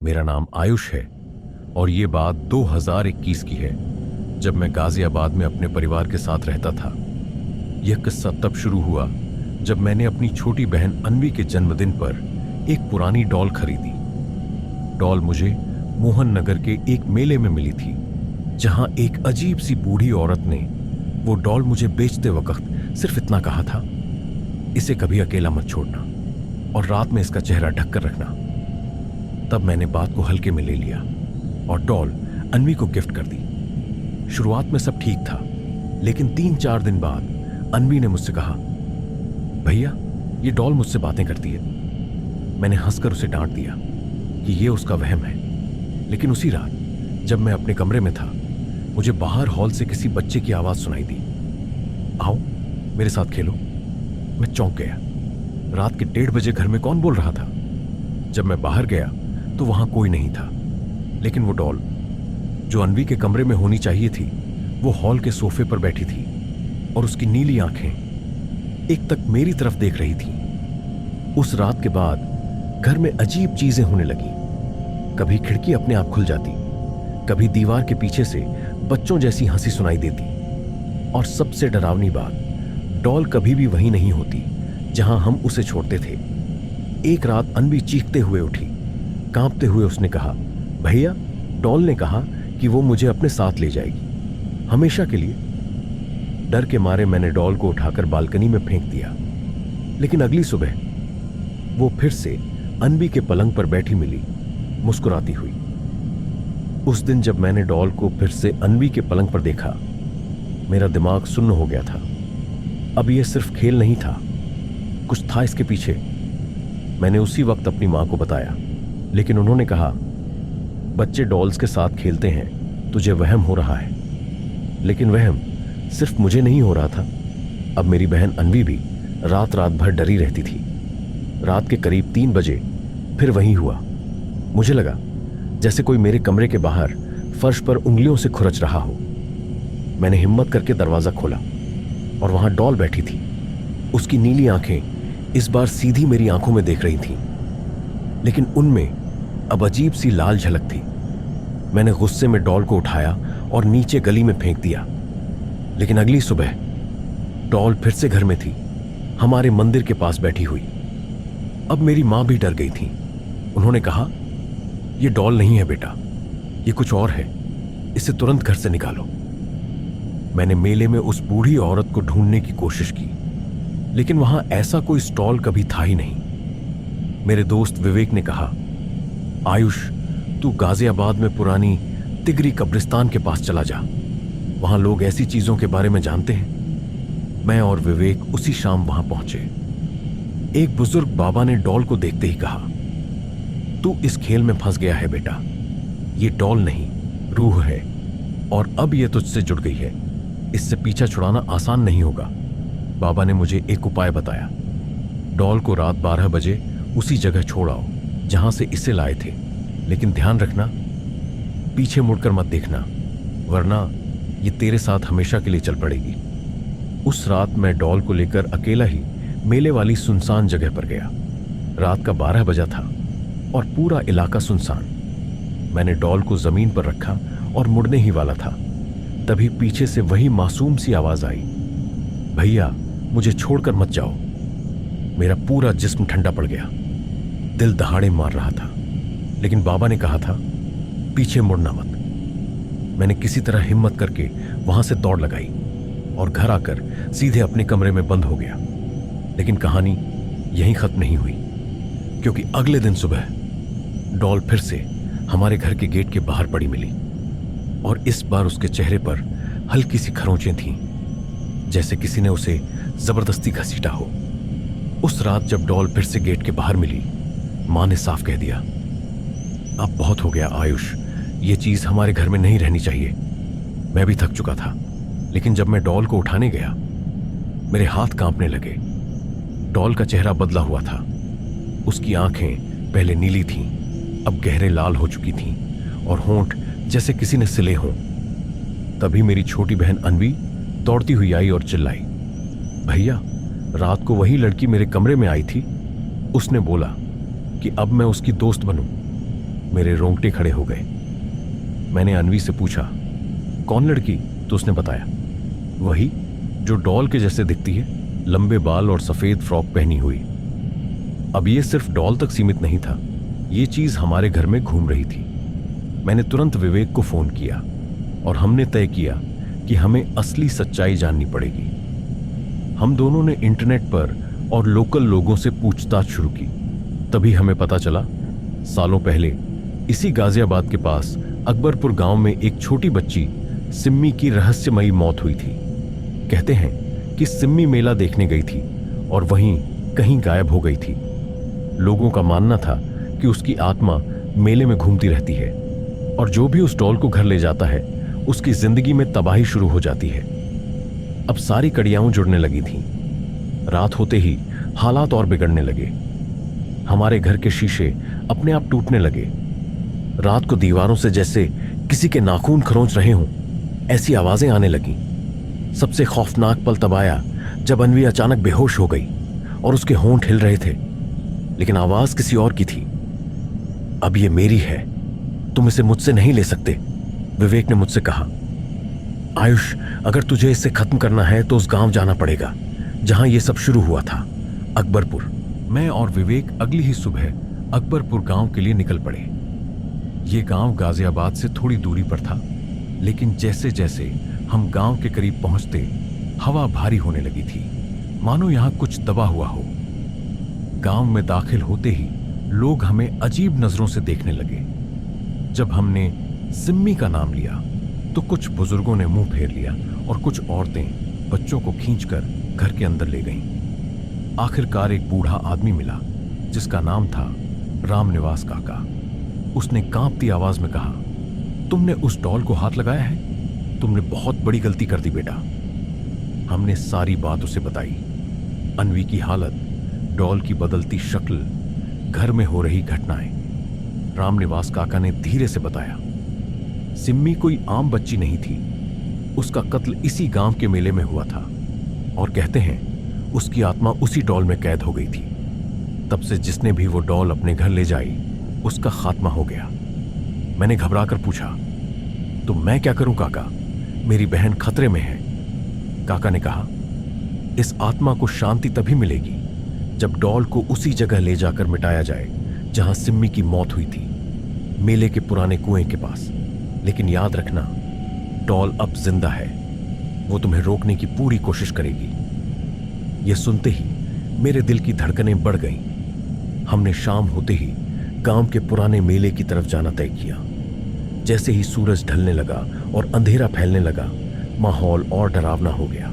मेरा नाम आयुष है और ये बात 2021 की है, जब मैं गाजियाबाद में अपने परिवार के साथ रहता था। यह किस्सा तब शुरू हुआ जब मैंने अपनी छोटी बहन अन्वी के जन्मदिन पर एक पुरानी डॉल खरीदी। डॉल मुझे मोहन नगर के एक मेले में मिली थी, जहां एक अजीब सी बूढ़ी औरत ने वो डॉल मुझे बेचते वक्त सिर्फ इतना कहा था, इसे कभी अकेला मत छोड़ना और रात में इसका चेहरा ढककर रखना। तब मैंने बात को हल्के में ले लिया और डॉल अन्वी को गिफ्ट कर दी। शुरुआत में सब ठीक था, लेकिन 3-4 दिन बाद अन्वी ने मुझसे कहा, भैया ये डॉल मुझसे बातें करती है। मैंने हंसकर उसे डांट दिया कि ये उसका वहम है। लेकिन उसी रात जब मैं अपने कमरे में था, मुझे बाहर हॉल से किसी बच्चे की आवाज सुनाई दी, आओ मेरे साथ खेलो। मैं चौंक गया। रात के 1:30 बजे घर में कौन बोल रहा था? जब मैं बाहर गया तो वहां कोई नहीं था, लेकिन वो डॉल जो अन्वी के कमरे में होनी चाहिए थी, वो हॉल के सोफे पर बैठी थी और उसकी नीली आंखें एक तक मेरी तरफ देख रही थी। उस रात के बाद घर में अजीब चीजें होने लगी। कभी खिड़की अपने आप खुल जाती, कभी दीवार के पीछे से बच्चों जैसी हंसी सुनाई देती, और सबसे डरावनी बात, डॉल कभी भी वहीं नहीं होती जहां हम उसे छोड़ते थे। एक रात अन्वी चीखते हुए उठी। कांपते हुए उसने कहा, भैया डॉल ने कहा कि वो मुझे अपने साथ ले जाएगी, हमेशा के लिए। डर के मारे मैंने डॉल को उठाकर बालकनी में फेंक दिया। लेकिन अगली सुबह वो फिर से अन्वी के पलंग पर बैठी मिली, मुस्कुराती हुई। उस दिन जब मैंने डॉल को फिर से अन्वी के पलंग पर देखा, मेरा दिमाग सुन्न हो गया था। अब यह सिर्फ खेल नहीं था, कुछ था इसके पीछे। मैंने उसी वक्त अपनी मां को बताया, लेकिन उन्होंने कहा, बच्चे डॉल्स के साथ खेलते हैं, तुझे वहम हो रहा है। लेकिन वहम सिर्फ मुझे नहीं हो रहा था। अब मेरी बहन अन्वी भी रात रात भर डरी रहती थी। रात के करीब 3 बजे फिर वही हुआ। मुझे लगा जैसे कोई मेरे कमरे के बाहर फर्श पर उंगलियों से खुरच रहा हो। मैंने हिम्मत करके दरवाजा खोला और वहां डॉल बैठी थी। उसकी नीली आंखें इस बार सीधी मेरी आंखों में देख रही थीं, लेकिन उनमें अब अजीब सी लाल झलक थी। मैंने गुस्से में डॉल को उठाया और नीचे गली में फेंक दिया। लेकिन अगली सुबह डॉल फिर से घर में थी, हमारे मंदिर के पास बैठी हुई। अब मेरी मां भी डर गई थी। उन्होंने कहा, यह डॉल नहीं है बेटा, यह कुछ और है, इसे तुरंत घर से निकालो। मैंने मेले में उस बूढ़ी औरत को ढूंढने की कोशिश की, लेकिन वहां ऐसा कोई स्टॉल कभी था ही नहीं। मेरे दोस्त विवेक ने कहा, आयुष तू गाजियाबाद में पुरानी तिगरी कब्रिस्तान के पास चला जा, वहां लोग ऐसी चीजों के बारे में जानते हैं। मैं और विवेक उसी शाम वहां पहुंचे। एक बुजुर्ग बाबा ने डॉल को देखते ही कहा, तू इस खेल में फंस गया है बेटा, ये डॉल नहीं रूह है, और अब यह तुझसे जुड़ गई है, इससे पीछा छुड़ाना आसान नहीं होगा। बाबा ने मुझे एक उपाय बताया, डॉल को रात 12 बजे उसी जगह छोड़ आओ जहां से इसे लाए थे, लेकिन ध्यान रखना पीछे मुड़कर मत देखना, वरना ये तेरे साथ हमेशा के लिए चल पड़ेगी। उस रात मैं डॉल को लेकर अकेला ही मेले वाली सुनसान जगह पर गया। रात का 12 बजा था और पूरा इलाका सुनसान। मैंने डॉल को जमीन पर रखा और मुड़ने ही वाला था, तभी पीछे से वही मासूम सी आवाज आई, भैया मुझे छोड़कर मत जाओ। मेरा पूरा जिस्म ठंडा पड़ गया, दिल दहाड़े मार रहा था। लेकिन बाबा ने कहा था, पीछे मुड़ना मत। मैंने किसी तरह हिम्मत करके वहां से दौड़ लगाई और घर आकर सीधे अपने कमरे में बंद हो गया। लेकिन कहानी यहीं खत्म नहीं हुई, क्योंकि अगले दिन सुबह डॉल फिर से हमारे घर के गेट के बाहर पड़ी मिली, और इस बार उसके चेहरे पर हल्की सी खरोंचें थीं, जैसे किसी ने उसे जबरदस्ती घसीटा हो। उस रात जब डॉल फिर से गेट के बाहर मिली, मां ने साफ कह दिया, अब बहुत हो गया आयुष, ये चीज हमारे घर में नहीं रहनी चाहिए। मैं भी थक चुका था, लेकिन जब मैं डॉल को उठाने गया, मेरे हाथ कांपने लगे। डॉल का चेहरा बदला हुआ था। उसकी आंखें पहले नीली थीं, अब गहरे लाल हो चुकी थीं, और होंठ जैसे किसी ने सिले हों। तभी मेरी छोटी बहन अन्वी दौड़ती हुई आई और चिल्लाई, भैया रात को वही लड़की मेरे कमरे में आई थी, उसने बोला कि अब मैं उसकी दोस्त बनूं। मेरे रोंगटे खड़े हो गए। मैंने अनवी से पूछा, कौन लड़की? तो उसने बताया, वही जो डॉल के जैसे दिखती है, लंबे बाल और सफेद फ्रॉक पहनी हुई। अब ये सिर्फ डॉल तक सीमित नहीं था, ये चीज हमारे घर में घूम रही थी। मैंने तुरंत विवेक को फोन किया और हमने तय किया कि हमें असली सच्चाई जाननी पड़ेगी। हम दोनों ने इंटरनेट पर और लोकल लोगों से पूछताछ शुरू की। तभी हमें पता चला, सालों पहले इसी गाजियाबाद के पास अकबरपुर गांव में एक छोटी बच्ची सिम्मी की रहस्यमयी मौत हुई थी। कहते हैं कि सिम्मी मेला देखने गई थी और वहीं कहीं गायब हो गई थी। लोगों का मानना था कि उसकी आत्मा मेले में घूमती रहती है और जो भी उस डॉल को घर ले जाता है उसकी जिंदगी में तबाही शुरू हो जाती है। अब सारी कड़ियां जुड़ने लगी थीं। रात होते ही हालात और बिगड़ने लगे। हमारे घर के शीशे अपने आप टूटने लगे। रात को दीवारों से जैसे किसी के नाखून खरोंच रहे हों, ऐसी आवाजें आने लगीं। सबसे खौफनाक पल तब आया जब अनवी अचानक बेहोश हो गई और उसके होंठ हिल रहे थे, लेकिन आवाज किसी और की थी। अब ये मेरी है, तुम इसे मुझसे नहीं ले सकते, विवेक ने मुझसे कहा। आयुष, अगर तुझे इसे खत्म करना है तो उस गांव जाना पड़ेगा जहां यह सब शुरू हुआ था, अकबरपुर। मैं और विवेक अगली ही सुबह अकबरपुर गांव के लिए निकल पड़े। यह गांव गाजियाबाद से थोड़ी दूरी पर था, लेकिन जैसे जैसे हम गांव के करीब पहुंचते हवा भारी होने लगी थी, मानो यहां कुछ दबा हुआ हो। गांव में दाखिल होते ही लोग हमें अजीब नजरों से देखने लगे। जब हमने सिम्मी का नाम लिया तो कुछ बुजुर्गों ने मुंह फेर लिया और कुछ औरतें बच्चों को खींचकर घर के अंदर ले गईं। आखिरकार एक बूढ़ा आदमी मिला जिसका नाम था रामनिवास काका। उसने कांपती आवाज में कहा, तुमने उस डॉल को हाथ लगाया है? तुमने बहुत बड़ी गलती कर दी बेटा। हमने सारी बात उसे बताई। अनवी की हालत, डॉल की बदलती शक्ल, घर में हो रही घटनाएं। रामनिवास काका ने धीरे से बताया, सिम्मी कोई आम बच्ची नहीं थी। उसका कत्ल इसी गांव के मेले में हुआ था और कहते हैं उसकी आत्मा उसी डॉल में कैद हो गई थी। तब से जिसने भी वो डॉल अपने घर ले जाई उसका खात्मा हो गया। मैंने घबराकर पूछा, तो मैं क्या करूं काका? मेरी बहन खतरे में है। काका ने कहा, इस आत्मा को शांति तभी मिलेगी जब डॉल को उसी जगह ले जाकर मिटाया जाए जहां सिम्मी की मौत हुई थी, मेले के पुराने कुएं के पास। लेकिन याद रखना, डॉल अब जिंदा है, वो तुम्हें रोकने की पूरी कोशिश करेगी। यह सुनते ही मेरे दिल की धड़कनें बढ़ गईं। हमने शाम होते ही गांव के पुराने मेले की तरफ जाना तय किया। जैसे ही सूरज ढलने लगा और अंधेरा फैलने लगा, माहौल और डरावना हो गया।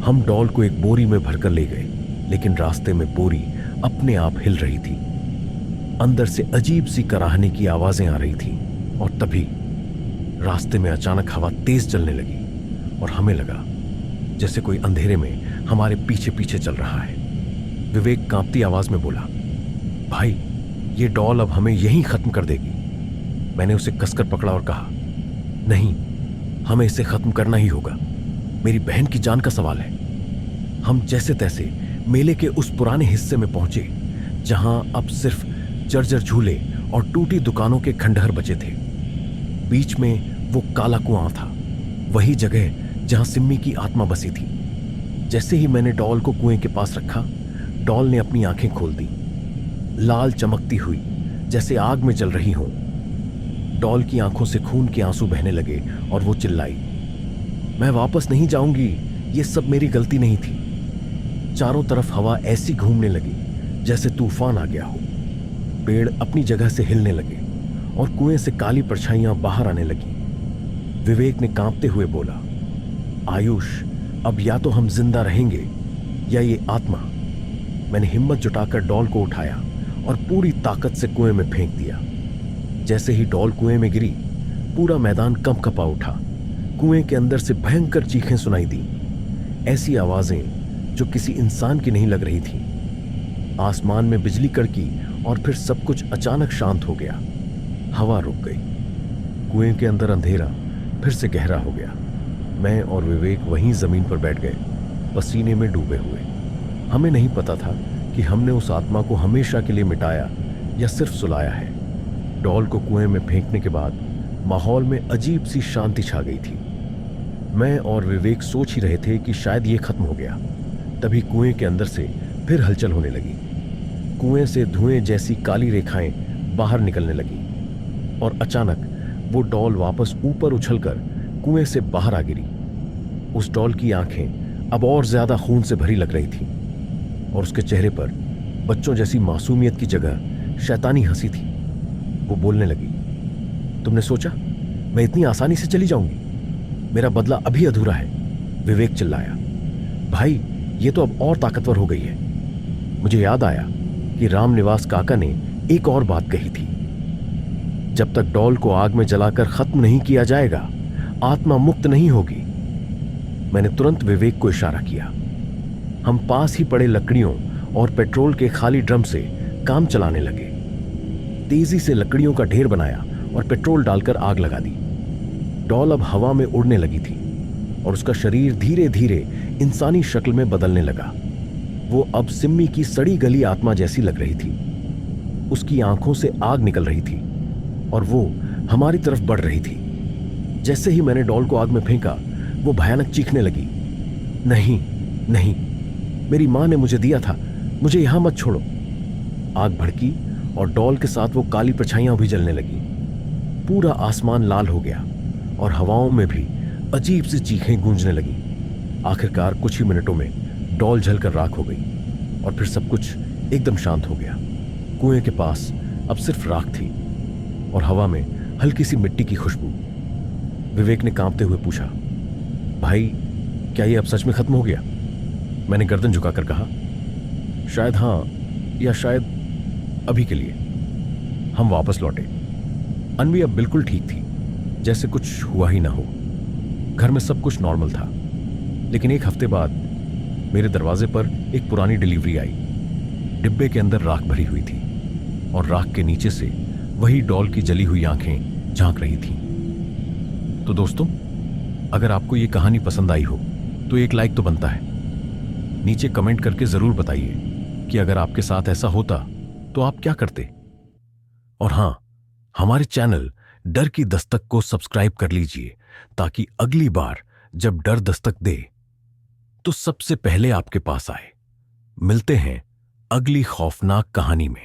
हम डॉल को एक बोरी में भरकर ले गए, लेकिन रास्ते में बोरी अपने आप हिल रही थी। अंदर से अजीब सी कराहने की आवाजें आ रही थीं और तभी रास्ते में अचानक हवा तेज चलने लगी और हमें लगा जैसे कोई अंधेरे में हमारे पीछे पीछे चल रहा है। विवेक कांपती आवाज में बोला, भाई, ये डॉल अब हमें यहीं खत्म कर देगी। मैंने उसे कसकर पकड़ा और कहा, नहीं, हमें इसे खत्म करना ही होगा। मेरी बहन की जान का सवाल है। हम जैसे तैसे मेले के उस पुराने हिस्से में पहुंचे जहां अब सिर्फ जर्जर झूले और टूटी दुकानों के खंडहर बचे थे। बीच में वो काला कुआं था, वही जगह जहां सिम्मी की आत्मा बसी थी। जैसे ही मैंने डॉल को कुएं के पास रखा, डॉल ने अपनी आंखें खोल दी, लाल चमकती हुई जैसे आग में जल रही हो। डॉल की आंखों से खून के आंसू बहने लगे और वो चिल्लाई, मैं वापस नहीं जाऊंगी, ये सब मेरी गलती नहीं थी। चारों तरफ हवा ऐसी घूमने लगी जैसे तूफान आ गया हो। पेड़ अपनी जगह से हिलने लगे और कुएं से काली परछाइयां बाहर आने लगी। विवेक ने कांपते हुए बोला, आयुष, अब या तो हम जिंदा रहेंगे या ये आत्मा। मैंने हिम्मत जुटाकर डॉल को उठाया और पूरी ताकत से कुएं में फेंक दिया। जैसे ही डॉल कुएं में गिरी, पूरा मैदान कंपकपा उठा। कुएं के अंदर से भयंकर चीखें सुनाई दी, ऐसी आवाजें जो किसी इंसान की नहीं लग रही थी। आसमान में बिजली कड़की और फिर सब कुछ अचानक शांत हो गया। हवा रुक गई। कुएं के अंदर अंधेरा फिर से गहरा हो गया। मैं और विवेक वहीं जमीन पर बैठ गए, पसीने में डूबे हुए। हमें नहीं पता था कि हमने उस आत्मा को हमेशा के लिए मिटाया या सिर्फ सुलाया है। डॉल को कुएं में फेंकने के बाद माहौल में अजीब सी शांति छा गई थी। मैं और विवेक सोच ही रहे थे कि शायद ये खत्म हो गया। तभी कुएं के अंदर से फिर हलचल होने लगी। कुएं से धुएं जैसी काली रेखाएं बाहर निकलने लगी और अचानक वो डॉल वापस ऊपर उछलकर कुएं से बाहर आ गिरी। उस डॉल की आंखें अब और ज्यादा खून से भरी लग रही थीं और उसके चेहरे पर बच्चों जैसी मासूमियत की जगह शैतानी हंसी थी। वो बोलने लगी, तुमने सोचा मैं इतनी आसानी से चली जाऊंगी? मेरा बदला अभी अधूरा है। विवेक चिल्लाया। भाई, ये तो अब और ताकतवर हो गई है। मुझे याद आया कि रामनिवास काका ने एक और बात कही थी, जब तक डॉल को आग में जलाकर खत्म नहीं किया जाएगा, आत्मा मुक्त नहीं होगी। मैंने तुरंत विवेक को इशारा किया। हम पास ही पड़े लकड़ियों और पेट्रोल के खाली ड्रम से काम चलाने लगे। तेजी से लकड़ियों का ढेर बनाया और पेट्रोल डालकर आग लगा दी। डॉल अब हवा में उड़ने लगी थी और उसका शरीर धीरे धीरे इंसानी शक्ल में बदलने लगा। वो अब सिम्मी की सड़ी गली आत्मा जैसी लग रही थी। उसकी आंखों से आग निकल रही थी और वो हमारी तरफ बढ़ रही थी। जैसे ही मैंने डॉल को आग में फेंका, वो भयानक चीखने लगी, नहीं नहीं, मेरी मां ने मुझे दिया था, मुझे यहां मत छोड़ो। आग भड़की और डॉल के साथ वो काली परछाइयां भी जलने लगी। पूरा आसमान लाल हो गया और हवाओं में भी अजीब सी चीखें गूंजने लगी। आखिरकार कुछ ही मिनटों में डॉल जलकर राख हो गई और फिर सब कुछ एकदम शांत हो गया। कुएं के पास अब सिर्फ राख थी और हवा में हल्की सी मिट्टी की खुशबू। विवेक ने कांपते हुए पूछा, भाई, क्या ये अब सच में खत्म हो गया? मैंने गर्दन झुकाकर कहा, शायद हाँ, या शायद अभी के लिए। हम वापस लौटे। अन्वी अब बिल्कुल ठीक थी, जैसे कुछ हुआ ही ना हो। घर में सब कुछ नॉर्मल था। लेकिन एक हफ्ते बाद मेरे दरवाजे पर एक पुरानी डिलीवरी आई। डिब्बे के अंदर राख भरी हुई थी और राख के नीचे से वही डॉल की जली हुई आंखें झांक रही थीं। तो दोस्तों, अगर आपको ये कहानी पसंद आई हो तो एक लाइक तो बनता है। नीचे कमेंट करके जरूर बताइए कि अगर आपके साथ ऐसा होता तो आप क्या करते। और हां, हमारे चैनल डर की दस्तक को सब्सक्राइब कर लीजिए ताकि अगली बार जब डर दस्तक दे तो सबसे पहले आपके पास आए। मिलते हैं अगली खौफनाक कहानी में।